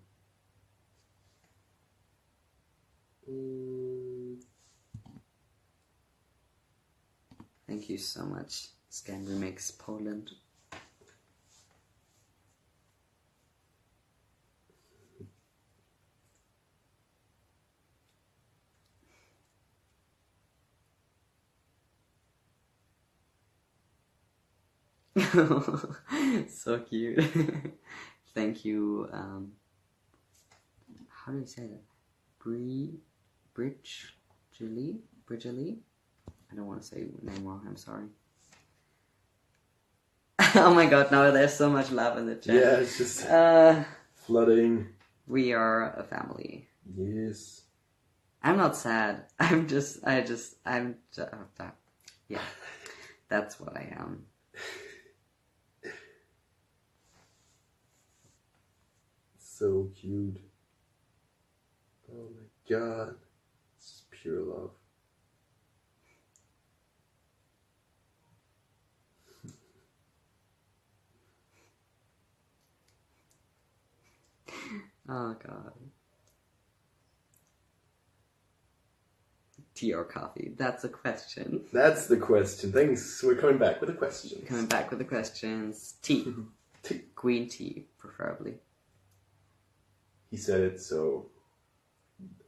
Thank you so much, Scan Remix Poland. So cute. Thank you. How do you say that? Bridgely? I don't want to say your name wrong, I'm sorry. Oh my god, now there's so much love in the chat. Yeah, it's just flooding. We are a family. Yes. I'm not sad. Yeah. That's what I am. So cute. Oh my god. It's pure love. Oh god. Tea or coffee? That's a question. That's the question. Thanks. We're coming back with the questions. Coming back with the questions. Tea. Tea. Green tea, preferably. He said it, so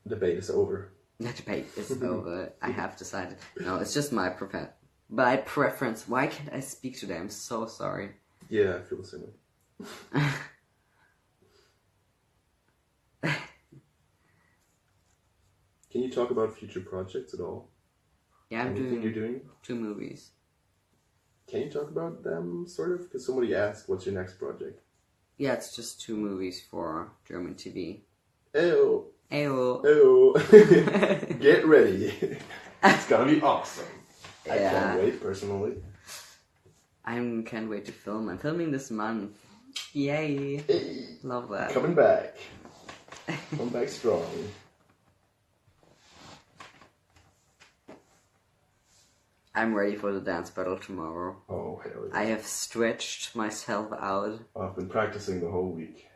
debate is over. The debate is over. I have decided. No, it's just my preference. Why can't I speak today? I'm so sorry. Yeah, I feel the same way. Can you talk about future projects at all? Yeah, Anything you're doing? 2 movies. Can you talk about them, sort of? Because somebody asked, what's your next project? Yeah, it's just 2 movies for German TV. Ew. Ew. Ew. Get ready. It's gonna be awesome. Yeah. I can't wait, personally. I can't wait to film. I'm filming this month. Yay. Hey. Love that. Coming back. Come back strong. I'm ready for the dance battle tomorrow. Oh, hell yeah. I have stretched myself out. I've been practicing the whole week.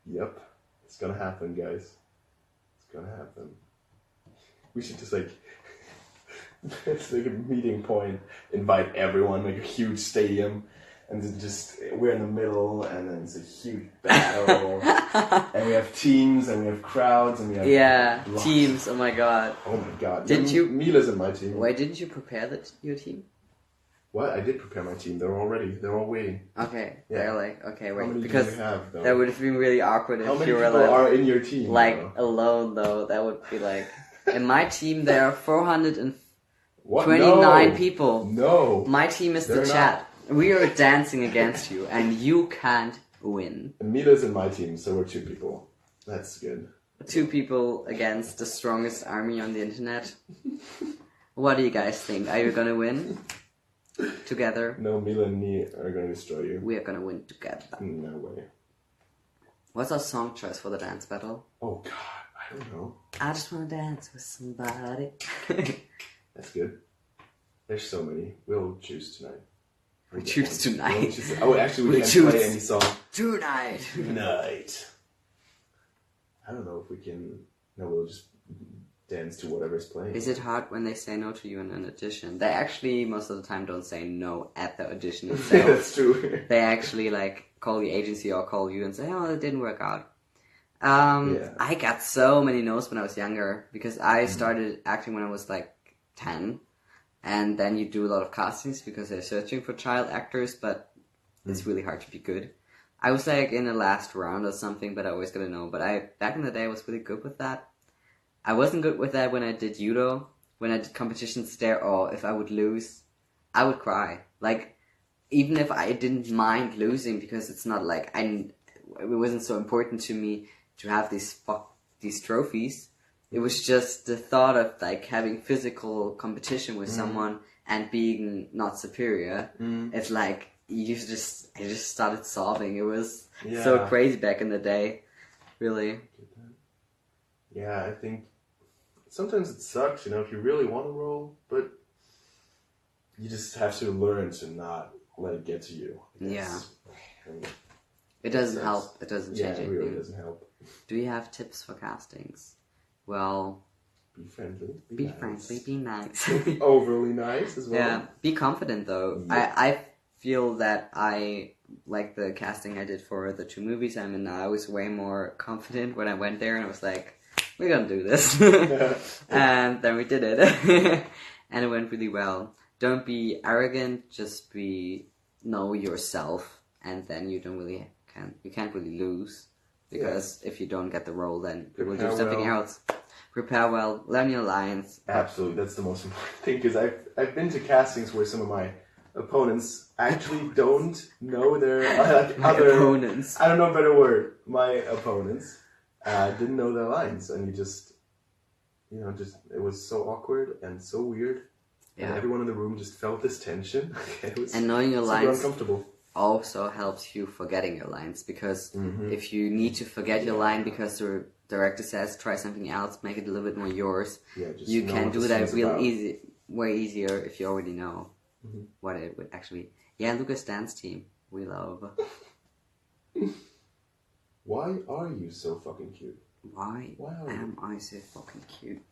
Yep. It's gonna happen, guys. It's gonna happen. We should just it's like a meeting point, invite everyone, make a huge stadium, and then just, we're in the middle, and then it's a huge battle, and we have teams, and we have crowds, and we have teams, oh my god. Oh my god. Didn't you... Mila's in my team. Why didn't you prepare your team? What? I did prepare my team. They're all ready. They're all waiting. Okay, Yeah. they're like, okay, How wait, many because do you have, though? that would have been really awkward How if many you were people like, are in your team? Though? alone though. That would be like, in my team there are 429 What? No. people. No. My team is the They're chat. We are dancing against you, and you can't win. Mila's in my team, so we're 2 people. That's good. 2 people against the strongest army on the internet. What do you guys think? Are you gonna win? Together? No, Mila and me are going to destroy you. We are gonna win together. No way. What's our song choice for the dance battle? Oh God, I don't know. I just wanna dance with somebody. That's good. There's so many. We'll choose tonight. We choose tonight. We'll choose... Oh, actually, we We can't choose play any song. Tonight. Tonight. I don't know if we can... No, we'll just dance to whatever's playing. Is it hard when they say no to you in an audition? They actually, most of the time, don't say no at the audition itself. That's true. They actually, call the agency or call you and say, oh, it didn't work out. Yeah. I got so many no's when I was younger, because I started acting when I was, 10. And then you do a lot of castings because they're searching for child actors, but it's really hard to be good. I was in the last round or something, but I always got a no. But back in the day, I was really good with that. I wasn't good with that when I did judo, when I did competitions there, or if I would lose, I would cry. Even if I didn't mind losing, because it's not it wasn't so important to me to have these trophies. It was just the thought of having physical competition with someone and being not superior. It's I just started sobbing. It was so crazy back in the day, really. Yeah, I think sometimes it sucks, if you really want to roll, but you just have to learn to not let it get to you. Yeah. It doesn't help. It doesn't change anything. Yeah, it really doesn't help. Do you have tips for castings? Well, be friendly. Be nice. friendly. Be nice. Overly nice as well. Yeah. Be confident though. Yeah. I feel that the casting I did for the 2 movies I'm in now, I was way more confident when I went there, and I was like, we're gonna do this. And then we did it. And it went really well. Don't be arrogant, just know yourself, and then you can't really lose. Because if you don't get the role, then you will do something else. Prepare well, learn your lines. Absolutely, that's the most important thing, because I've been to castings where some of my opponents actually don't know their opponents. I don't know a better word. My opponents didn't know their lines, and it was so awkward and so weird. Yeah. And everyone in the room just felt this tension. It was and knowing your super lines uncomfortable. Also helps you forgetting your lines, because if you need to forget your line because the director says try something else, make it a little bit more yours, you can do that way easier if you already know what it would actually. Yeah, Lukas dance team, we love. Why are you so fucking cute? Why am I so fucking cute?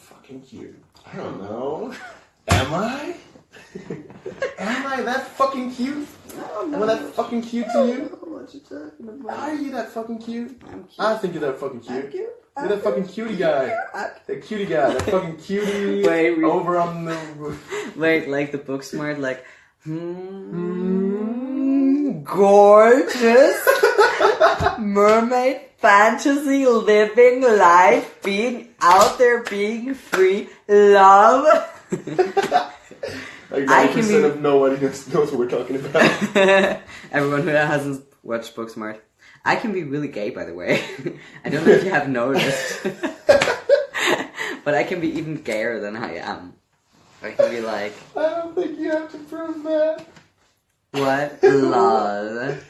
Fucking cute. I don't know. Am I? Am I that fucking cute? Am I that fucking cute to you? What you talking about? Are you that fucking cute? I'm cute. I think you're that fucking cute. I'm cute. You're that fucking cutie guy. That cutie guy. That fucking cutie over on the... Wait, the book smart, gorgeous mermaid fantasy, living life, being out there, being free, love. 90% of nobody knows what we're talking about. Everyone who hasn't watched Booksmart. I can be really gay, by the way. I don't know if you have noticed. But I can be even gayer than I am. I can be I don't think you have to prove that. What? Love.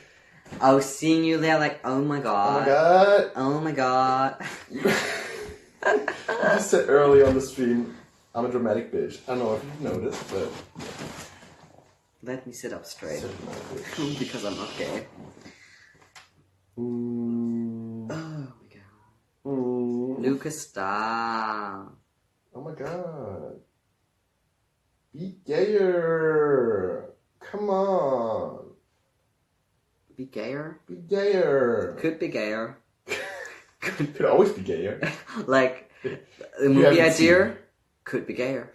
Oh, seeing you there, oh my god. Oh my god. Oh my god. You just said early on the stream, I'm a dramatic bitch. I don't know if you've noticed, but... Let me sit up straight. Because I'm not gay. Mm. Oh my god. Lukas, stop. Oh my god. Be gayer. Come on. Be gayer? Be gayer. Could be gayer. Could always be gayer. The movie idea could be gayer.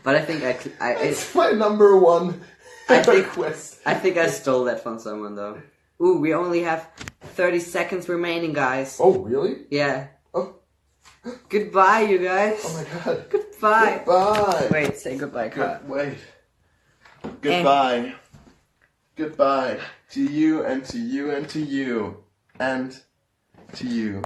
But I think It's my number one request. I think I stole that from someone though. Ooh, we only have 30 seconds remaining, guys. Oh, really? Yeah. Oh. Goodbye, you guys. Oh my god. Goodbye. Goodbye. Wait, say goodbye, Carl. Wait. Goodbye. Goodbye to you and to you and to you and to you.